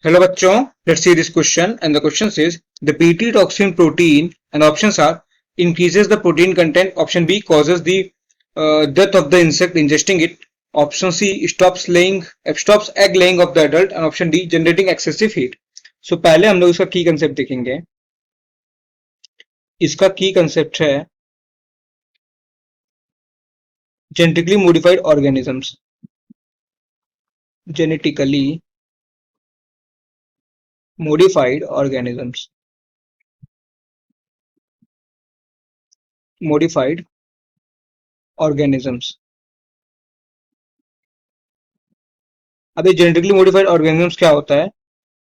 Hello बच्चों, let's see this question and the question says the Bt toxin protein and options are increases the protein content, option B causes the death of the insect ingesting it, option C stops egg laying of the adult and option D generating excessive heat. So पहले हम लोग इसका की concept देखेंगे. इसका की concept है genetically modified organisms. Genetically modified organisms. Modified organisms. अब ये जेनेटिकली मॉडिफाइड ऑर्गेनिजम्स क्या होता है?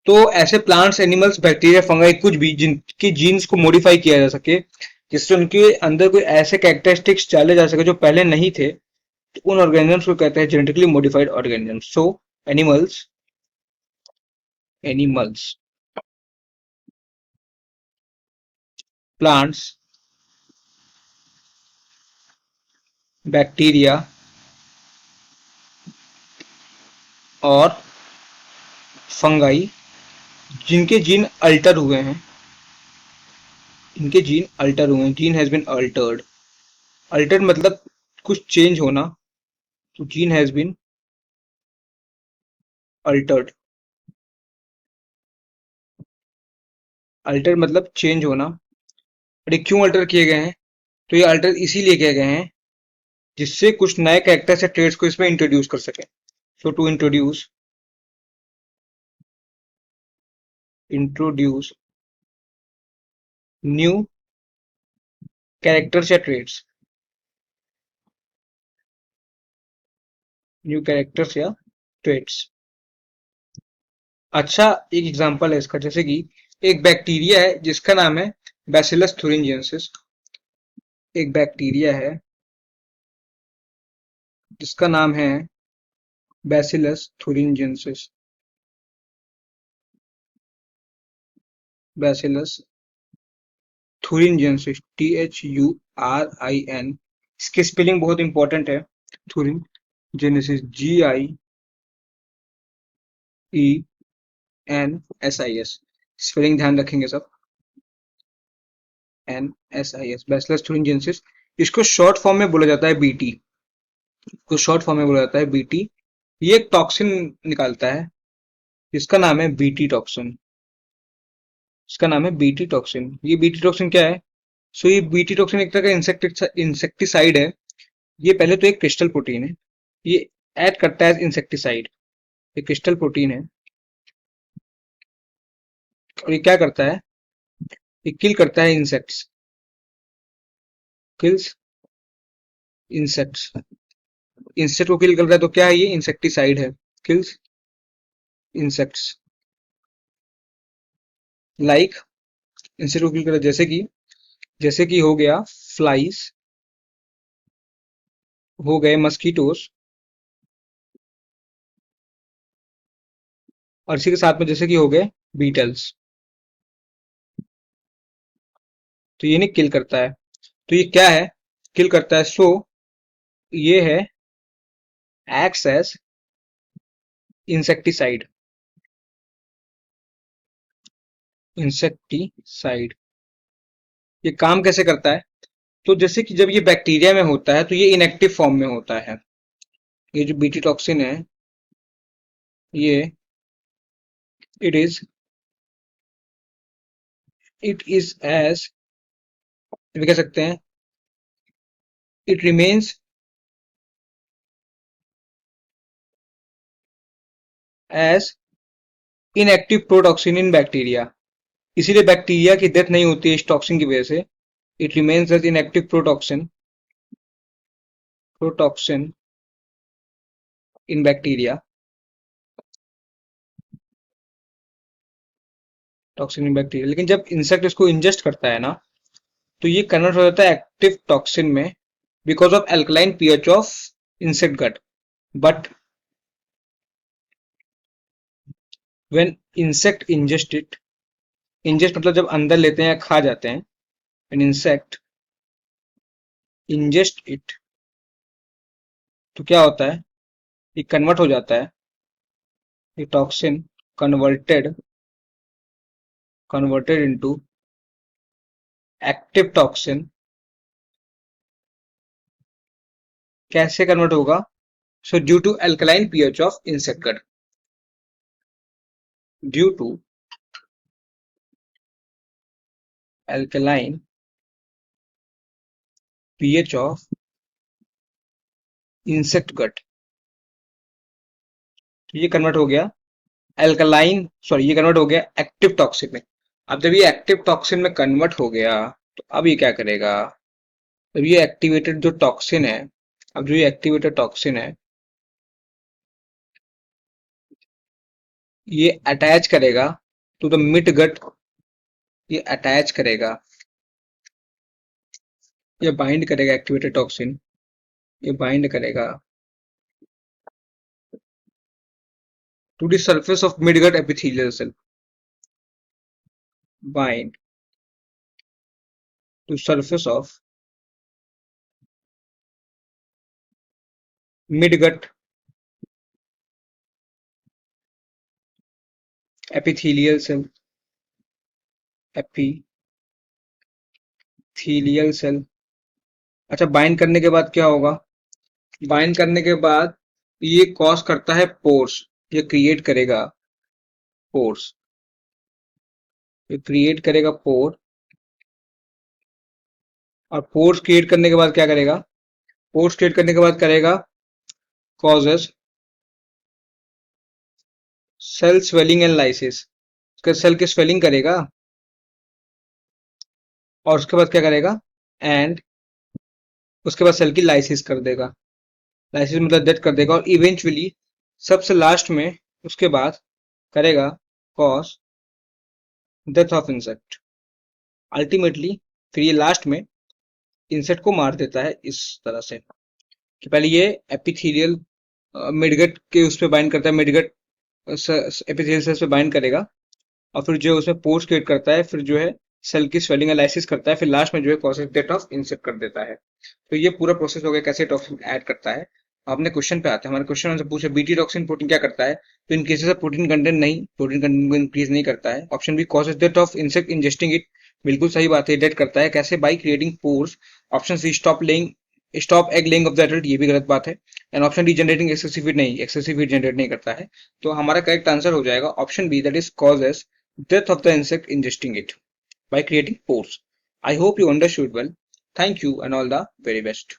तो ऐसे प्लांट्स, एनिमल्स, बैक्टीरिया, फंगाई कुछ भी जिनकी जीन्स को मॉडिफाई किया जा सके, जिससे उनके अंदर कोई ऐसे कैरेक्टरिस्टिक्स डाले जा सके जो पहले नहीं थे, तो उन ऑर्गेनिजम्स को कहते हैं genetically modified organisms. So animals animals plants, bacteria और फंगाई जिनके जीन अल्टर हुए हैं, इनके जीन अल्टर हुए हैं, gene has been altered. Altered मतलब कुछ चेंज होना, तो gene has been altered. Alter मतलब चेंज होना. और ये क्यों अल्टर किए गए हैं? तो ये अल्टर इसीलिए किए गए हैं जिससे कुछ नए कैरेक्टर्स या ट्रेड्स को इसमें इंट्रोड्यूस कर सके. सो टू इंट्रोड्यूस न्यू कैरेक्टर्स या ट्रेड्स, न्यू कैरेक्टर्स या ट्रेड्स. अच्छा, एक एग्जांपल है इसका, जैसे कि एक बैक्टीरिया है जिसका नाम है बैसिलस थुरिंजियंसिस. एक बैक्टीरिया है जिसका नाम है bacillus thuringiensis. Bacillus thuringiensis, THURIN. इसकी स्पेलिंग बहुत इंपॉर्टेंट है. थुरिन जेनेसिस, GIENSIS. स्पेलिंग ध्यान रखेंगे सब. NSIS, bacillus thuringiensis. इसको शॉर्ट फॉर्म में बोला जाता है BT. इसको शॉर्ट फॉर्म में बोला जाता है BT. ये एक टॉक्सिन निकालता है जिसका नाम है BT टॉक्सिन. इसका नाम है BT टॉक्सिन. ये BT टॉक्सिन क्या है? सो ये BT टॉक्सिन एक तरह का इंसेक्टिसाइड है. ये पहले तो एक क्रिस्टल प्रोटीन है. ये एक्ट करता है इंसेक्टिसाइड. ये क्रिस्टल प्रोटीन है और ये क्या करता है? ये किल करता है इंसेक्ट्स. Kills insects. इंसेक्ट को किल कर रहा है तो क्या है? ये इंसेक्टिसाइड है. Kills insects. लाइक इंसेक्ट को किल कर रहा है, जैसे कि हो गया फ्लाइज, हो गए मस्कीटोस, और इसी के साथ में जैसे कि हो गए बीटल्स. तो ये नहीं किल करता है. तो ये क्या है? किल करता है. सो ये है एक्ट्स एज इंसेक्टिसाइड. इंसेक्टिसाइड. ये काम कैसे करता है? तो जैसे कि जब ये बैक्टीरिया में होता है तो ये इनएक्टिव फॉर्म में होता है. ये जो बीटी टॉक्सिन है, ये इट इज एज, कह सकते हैं, it remains as inactive protoxin in bacteria. इसीलिए बैक्टीरिया की डेथ नहीं होती है इस टॉक्सिन की वजह से. It remains as inactive protoxin in bacteria. Toxin in bacteria. लेकिन जब इंसेक्ट इसको इंजेस्ट करता है ना, तो ये कन्वर्ट हो जाता है एक्टिव टॉक्सिन में because of alkaline pH of insect gut. But when insect ingest it, ingest मतलब जब अंदर लेते हैं या खा जाते हैं, व्हेन इंसेक्ट इंजेस्ट इट, तो क्या होता है? ये कन्वर्ट हो जाता है, ये toxin converted into active toxin. कैसे कन्वर्ट होगा? So due to alkaline pH of insect gut. Due to alkaline pH of insect gut, तो ये कन्वर्ट हो गया एल्कलाइन, सॉरी, ये कन्वर्ट हो गया एक्टिव टॉक्सिन में। अब जब ये एक्टिव टॉक्सिन में कन्वर्ट हो गया तो अब ये क्या करेगा? अब ये एक्टिवेटेड जो टॉक्सिन है, अब जो ये एक्टिवेटेड टॉक्सिन है, ये अटैच करेगा टू द मिड गट, ये अटैच करेगा, ये बाइंड करेगा, एक्टिवेटेड टॉक्सिन ये बाइंड करेगा to the surface of mid gut epithelial cell, bind to surface of mid gut epithelial cell, epithelial cell. अच्छा, बाइंड करने के बाद क्या होगा? बाइंड करने के बाद ये कॉज करता है पोर्स, ये क्रिएट करेगा पोर्स, ये क्रिएट करेगा पोर, और पोर्स क्रिएट करने के बाद क्या करेगा? पोर्स क्रिएट करने के बाद करेगा causes cell swelling and lysis, cell की स्वेलिंग करेगा, और उसके बाद क्या करेगा? एंड उसके बाद सेल की लाइसिस कर देगा, लाइसिस मतलब डेथ कर देगा, और इवेंचुअली सबसे लास्ट में उसके बाद करेगा cause death of insect. Ultimately फिर ये लास्ट में इंसेक्ट को मार देता है इस तरह से कि पहले ये एपिथेलियल मिडगट के उस पे बाइंड करता है, मिडगट एपिथेलियल सेल्स पे बाइंड करेगा, और फिर जो है उसमें पोर्स क्रिएट करता है, फिर जो है सेल की स्वेलिंग एनालिसिस करता है, फिर लास्ट में जो है कॉजेज डेथ ऑफ इंसेक्ट कर देता है। तो ये पूरा प्रोसेस हो गया कैसे टॉक्सिन ऐड करता है। आपने क्वेश्चन पे आते हैं, हमारे क्वेश्चन हमसे पूछे बीटी टॉक्सिन प्रोटीन क्या करता है, तो in cases of protein content नहीं, प्रोटीन कंटेंट को इंक्रीज नहीं करता है। Option B causes death of insect ingesting it, बिल्कुल सही बात है, डेथ करता है। कैसे? By creating pores. Option C stop egg laying of the adult, ये भी गलत बात है। And option D generating excessive heat, नहीं, एक्सेसिव हीट जनरेट नहीं करता है। तो हमारा करेक्ट आंसर हो जाएगा option B, that is causes death of the insect ingesting it by creating pores. I hope you understood well. Thank you and all the very best.